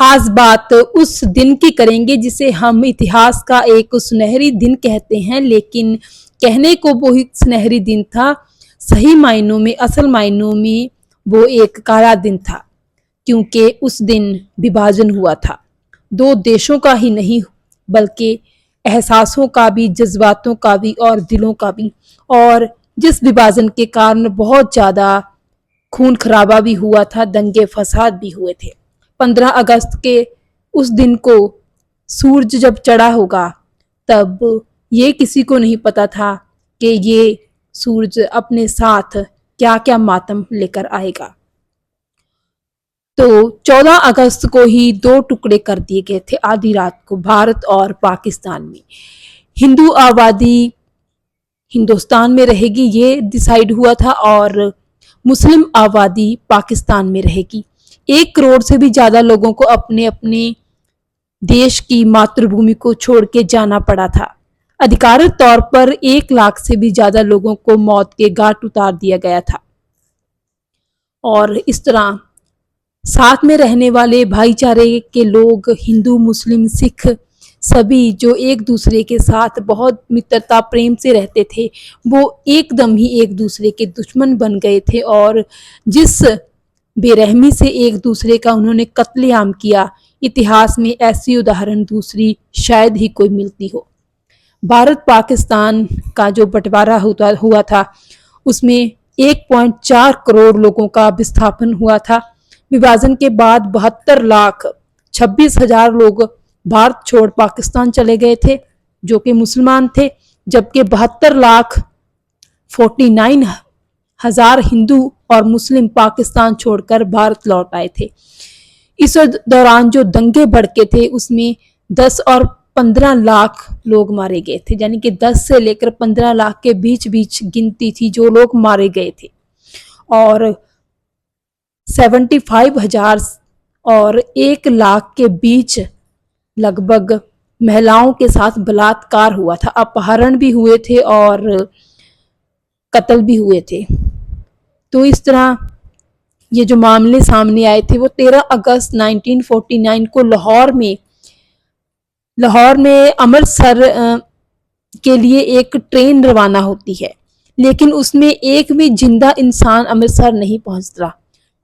आज बात उस दिन की करेंगे जिसे हम इतिहास का एक सुनहरी दिन कहते हैं, लेकिन कहने को वो ही सुनहरी दिन था, सही मायनों में, असल मायनों में वो एक काला दिन था, क्योंकि उस दिन विभाजन हुआ था। दो देशों का ही नहीं, बल्कि एहसासों का भी, जज्बातों का भी और दिलों का भी। और जिस विभाजन के कारण बहुत ज़्यादा खून खराबा भी हुआ था, दंगे फसाद भी हुए थे। 15 अगस्त के उस दिन को सूरज जब चढ़ा होगा, तब ये किसी को नहीं पता था कि ये सूरज अपने साथ क्या क्या मातम लेकर आएगा। तो 14 अगस्त को ही दो टुकड़े कर दिए गए थे आधी रात को, भारत और पाकिस्तान में। हिंदू आबादी हिंदुस्तान में रहेगी ये डिसाइड हुआ था, और मुस्लिम आबादी पाकिस्तान में रहेगी। 1 करोड़ से भी ज्यादा लोगों को अपने अपने देश की मातृभूमि को छोड़ के जाना पड़ा था। अधिकारित तौर पर 1 लाख से भी ज्यादा लोगों को मौत के घाट उतार दिया गया था। और इस तरह साथ में रहने वाले भाईचारे के लोग, हिंदू, मुस्लिम, सिख, सभी जो एक दूसरे के साथ बहुत मित्रता प्रेम से रहते थे, वो एकदम ही एक दूसरे के दुश्मन बन गए थे। और जिस बेरहमी से एक दूसरे का उन्होंने कत्लेआम किया, इतिहास में ऐसी उदाहरण दूसरी शायद ही कोई मिलती हो। भारत पाकिस्तान का जो बंटवारा हुआ था, उसमें 1.4 करोड़ लोगों का विस्थापन हुआ था। विभाजन के बाद 72,26,000 लोग भारत छोड़ पाकिस्तान चले गए थे, जो कि मुसलमान थे, जबकि 72,49,000 हिंदू और मुस्लिम पाकिस्तान छोड़कर भारत लौट आए थे। इस दौरान जो दंगे भड़के थे, उसमें 10 और 15 लाख लोग मारे गए थे, यानी कि 10 से लेकर 15 लाख के बीच बीच गिनती थी जो लोग मारे गए थे। और 75,000 और 1 लाख के बीच लगभग महिलाओं के साथ बलात्कार हुआ था, अपहरण भी हुए थे और कत्ल भी हुए थे। तो इस तरह ये जो मामले सामने आए थे, वो 13 अगस्त 1949 को लाहौर में अमृतसर के लिए एक ट्रेन रवाना होती है, लेकिन उसमें एक भी जिंदा इंसान अमृतसर नहीं पहुंचता।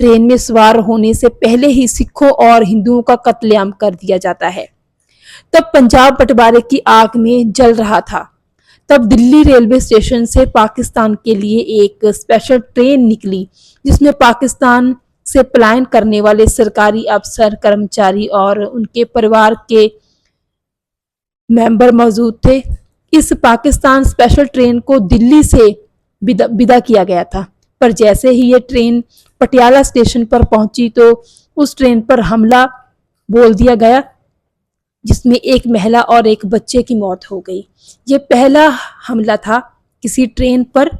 ट्रेन में सवार होने से पहले ही सिखों और हिंदुओं का कत्लेआम कर दिया जाता है। तब पंजाब बंटवारे की आग में जल रहा था। तब दिल्ली रेलवे स्टेशन से पाकिस्तान के लिए एक स्पेशल ट्रेन निकली, जिसमें पाकिस्तान से पलायन करने वाले सरकारी अफसर, कर्मचारी और उनके परिवार के मेंबर मौजूद थे। इस पाकिस्तान स्पेशल ट्रेन को दिल्ली से विदा किया गया था, पर जैसे ही ये ट्रेन पटियाला स्टेशन पर पहुंची, तो उस ट्रेन पर हमला बोल दिया गया, जिसमें एक महिला और एक बच्चे की मौत हो गई। ये पहला हमला था किसी ट्रेन पर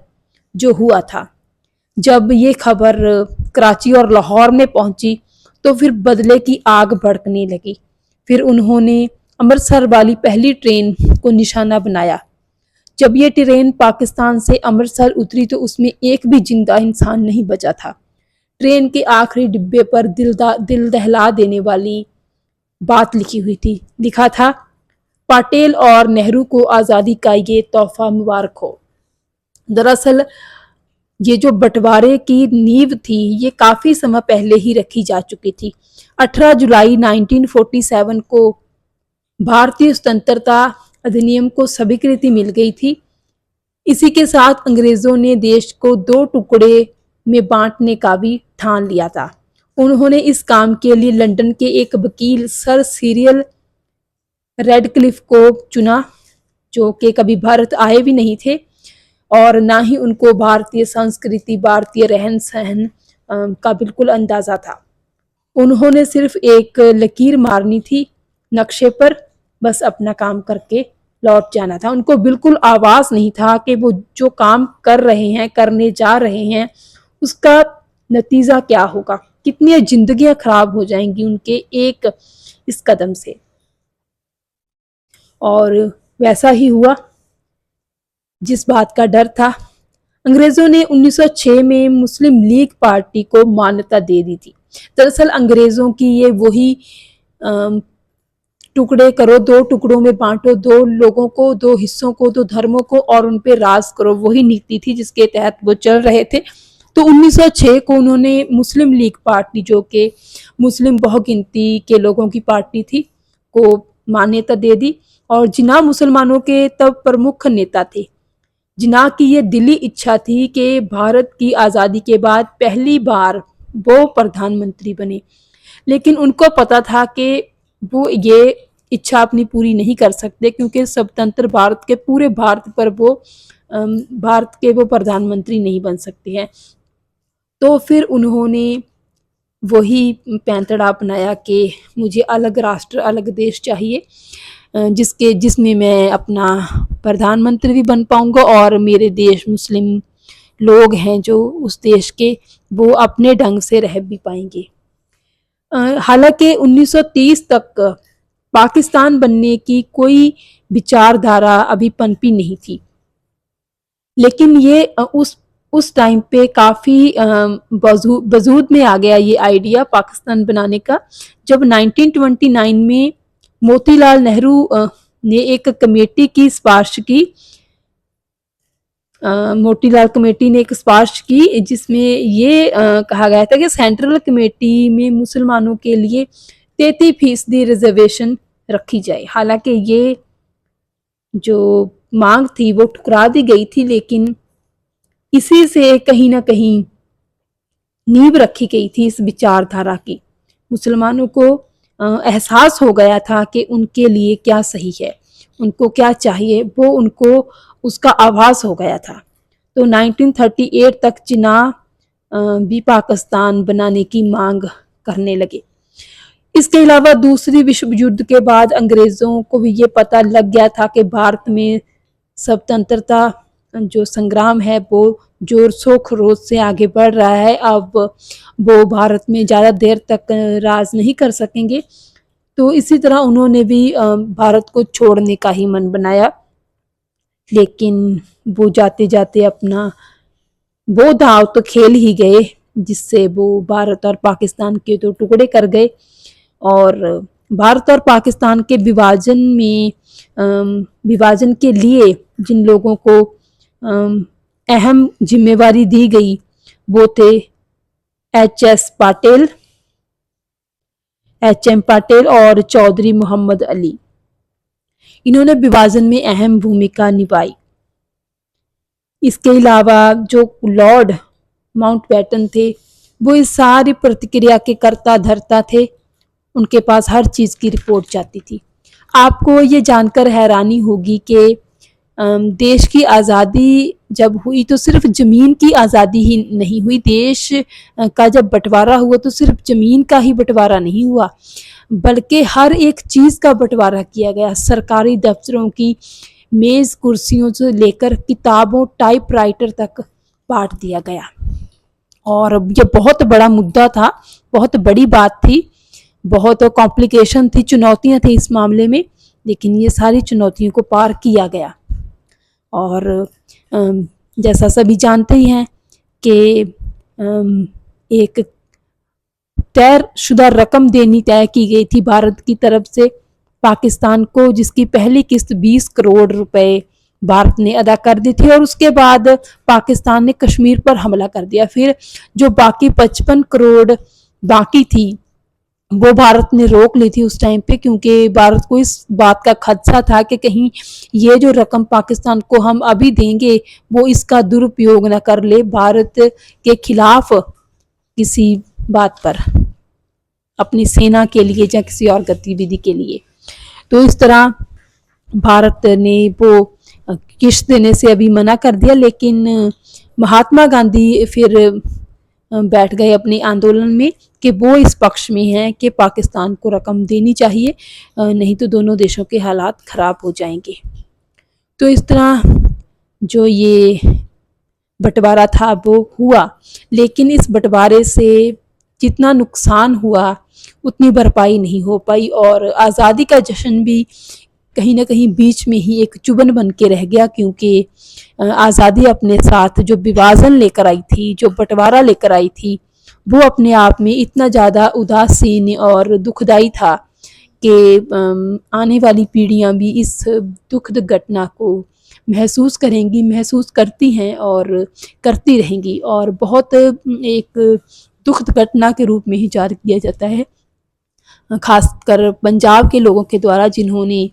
जो हुआ था। जब ये खबर कराची और लाहौर में पहुंची, तो फिर बदले की आग भड़कने लगी। फिर उन्होंने अमृतसर वाली पहली ट्रेन को निशाना बनाया। जब ये ट्रेन पाकिस्तान से अमृतसर उतरी, तो उसमें एक भी जिंदा इंसान नहीं बचा था। ट्रेन के आखिरी डिब्बे पर दिल दहला देने वाली बात लिखी हुई थी। लिखा था, पटेल और नेहरू को आज़ादी का ये तोहफा मुबारक हो। दरअसल ये जो बंटवारे की नींव थी, ये काफ़ी समय पहले ही रखी जा चुकी थी। 18 जुलाई 1947 को भारतीय स्वतंत्रता अधिनियम को स्वीकृति मिल गई थी। इसी के साथ अंग्रेजों ने देश को 2 टुकड़े में बांटने का भी ठान लिया था। उन्होंने इस काम के लिए लंदन के एक वकील सर सिरिल रेडक्लिफ को चुना, जो कि कभी भारत आए भी नहीं थे और ना ही उनको भारतीय संस्कृति, भारतीय रहन सहन का बिल्कुल अंदाजा था। उन्होंने सिर्फ एक लकीर मारनी थी नक्शे पर, बस अपना काम करके लौट जाना था। उनको बिल्कुल आवाज नहीं था कि वो जो काम कर रहे हैं, करने जा रहे हैं, उसका नतीजा क्या होगा, कितनी जिंदगियां खराब हो जाएंगी उनके एक इस कदम से। और वैसा ही हुआ जिस बात का डर था। अंग्रेजों ने 1906 में मुस्लिम लीग पार्टी को मान्यता दे दी थी। दरअसल अंग्रेजों की ये वही टुकड़े करो, दो टुकड़ों में बांटो, दो लोगों को, दो हिस्सों को, दो धर्मों को, और उन पे राज करो, वही नीति थी जिसके तहत वो चल रहे थे। तो 1906 को उन्होंने मुस्लिम लीग पार्टी, जो कि मुस्लिम बहुगिनती के लोगों की पार्टी थी, को मान्यता दे दी। और जिन्ना मुसलमानों के तब प्रमुख नेता थे, जिन्ना की ये दिली इच्छा थी कि भारत की आज़ादी के बाद पहली बार वो प्रधानमंत्री बने, लेकिन उनको पता था कि वो ये इच्छा अपनी पूरी नहीं कर सकते, क्योंकि स्वतंत्र भारत के पूरे भारत पर वो भारत के वो प्रधानमंत्री नहीं बन सकते हैं। तो फिर उन्होंने वही पैंतड़ा अपनाया कि मुझे अलग राष्ट्र, अलग देश चाहिए, जिसमें मैं अपना प्रधानमंत्री भी बन पाऊंगा, और मेरे देश मुस्लिम लोग हैं जो उस देश के, वो अपने ढंग से रह भी पाएंगे। हालांकि 1930 तक पाकिस्तान बनने की कोई विचारधारा अभी पनपी नहीं थी, लेकिन ये उस टाइम पे काफ़ी वजूद में आ गया ये आइडिया पाकिस्तान बनाने का, जब 1929 में मोतीलाल नेहरू ने एक कमेटी की सिफारिश की, मोतीलाल कमेटी ने एक सिफारिश की, जिसमें ये कहा गया था कि सेंट्रल कमेटी में मुसलमानों के लिए 33% रिजर्वेशन रखी जाए। हालांकि ये जो मांग थी वो ठुकरा दी गई थी, लेकिन इसी से कहीं ना कहीं नींव रखी गई थी इस विचारधारा की। मुसलमानों को एहसास हो गया था कि उनके लिए क्या सही है, उनको क्या चाहिए, वो उनको उसका आभास हो गया था। तो 1938 तक जिन्ना भी पाकिस्तान बनाने की मांग करने लगे। इसके अलावा दूसरी विश्व युद्ध के बाद अंग्रेज़ों को भी ये पता लग गया था कि भारत में स्वतंत्रता जो संग्राम है वो जोर शोर खरोश से आगे बढ़ रहा है। अब वो भारत में ज़्यादा देर तक राज नहीं कर सकेंगे, तो इसी तरह उन्होंने भी भारत को छोड़ने का ही मन बनाया, लेकिन वो जाते जाते अपना वो दांव तो खेल ही गए, जिससे वो भारत और पाकिस्तान के दो टुकड़े कर गए। और भारत और पाकिस्तान के विभाजन के लिए जिन लोगों को अहम जिम्मेवारी दी गई वो थे एच.एम. पाटिल और चौधरी मोहम्मद अली। इन्होंने विभाजन में अहम भूमिका निभाई। इसके अलावा जो लॉर्ड माउंटबेटन थे, वो इस सारी प्रतिक्रिया के कर्ता धर्ता थे, उनके पास हर चीज़ की रिपोर्ट जाती थी। आपको ये जानकर हैरानी होगी कि देश की आज़ादी जब हुई तो सिर्फ ज़मीन की आज़ादी ही नहीं हुई, देश का जब बंटवारा हुआ तो सिर्फ ज़मीन का ही बंटवारा नहीं हुआ, बल्कि हर एक चीज़ का बंटवारा किया गया। सरकारी दफ्तरों की मेज़ कुर्सियों से लेकर किताबों, टाइपराइटर तक बांट दिया गया। और ये बहुत बड़ा मुद्दा था, बहुत बड़ी बात थी, बहुत कॉम्प्लिकेशन थी, चुनौतियां थी इस मामले में, लेकिन ये सारी चुनौतियों को पार किया गया। और जैसा सभी जानते ही हैं कि एक तयशुदा रकम देनी तय की गई थी भारत की तरफ से पाकिस्तान को, जिसकी पहली किस्त 20 करोड़ रुपए भारत ने अदा कर दी थी, और उसके बाद पाकिस्तान ने कश्मीर पर हमला कर दिया। फिर जो बाकी 55 करोड़ बाकी थी वो भारत ने रोक ली थी उस टाइम पे, क्योंकि भारत को इस बात का खदशा था कि कहीं ये जो रकम पाकिस्तान को हम अभी देंगे वो इसका दुरुपयोग न कर ले भारत के खिलाफ किसी बात पर, अपनी सेना के लिए या किसी और गतिविधि के लिए। तो इस तरह भारत ने वो किस्त देने से अभी मना कर दिया, लेकिन महात्मा गांधी फिर बैठ गए अपने आंदोलन में कि वो इस पक्ष में हैं कि पाकिस्तान को रकम देनी चाहिए, नहीं तो दोनों देशों के हालात ख़राब हो जाएंगे। तो इस तरह जो ये बंटवारा था वो हुआ, लेकिन इस बंटवारे से जितना नुकसान हुआ उतनी भरपाई नहीं हो पाई, और आज़ादी का जश्न भी कहीं ना कहीं बीच में ही एक चुभन बन के रह गया, क्योंकि आज़ादी अपने साथ जो विभाजन लेकर आई थी, जो बंटवारा लेकर आई थी, वो अपने आप में इतना ज़्यादा उदासीन और दुखदाई था कि आने वाली पीढ़ियाँ भी इस दुखद घटना को महसूस करेंगी, महसूस करती हैं और करती रहेंगी, और बहुत एक दुखद घटना के रूप में ही जारी किया जाता है, खासकर पंजाब के लोगों के द्वारा, जिन्होंने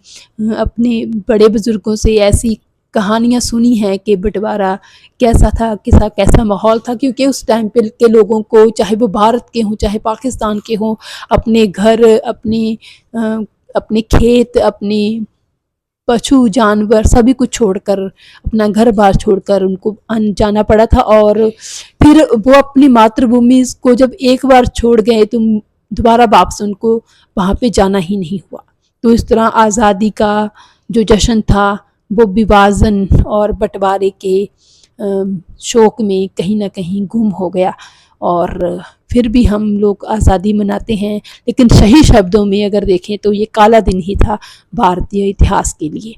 अपने बड़े बुजुर्गों से ऐसी कहानियाँ सुनी हैं कि बंटवारा कैसा था, किसा कैसा माहौल था, क्योंकि उस टाइम पे के लोगों को, चाहे वो भारत के हों चाहे पाकिस्तान के हों, अपने घर, अपने खेत, अपने पशु जानवर सभी कुछ छोड़कर, अपना घर बार छोड़कर उनको जाना पड़ा था, और फिर वो अपनी मातृभूमि को जब एक बार छोड़ गए तो दोबारा वापस उनको वहाँ पे जाना ही नहीं हुआ। तो इस तरह आज़ादी का जो जश्न था वो विभाजन और बंटवारे के शोक में कहीं ना कहीं गुम हो गया, और फिर भी हम लोग आज़ादी मनाते हैं, लेकिन सही शब्दों में अगर देखें तो ये काला दिन ही था भारतीय इतिहास के लिए।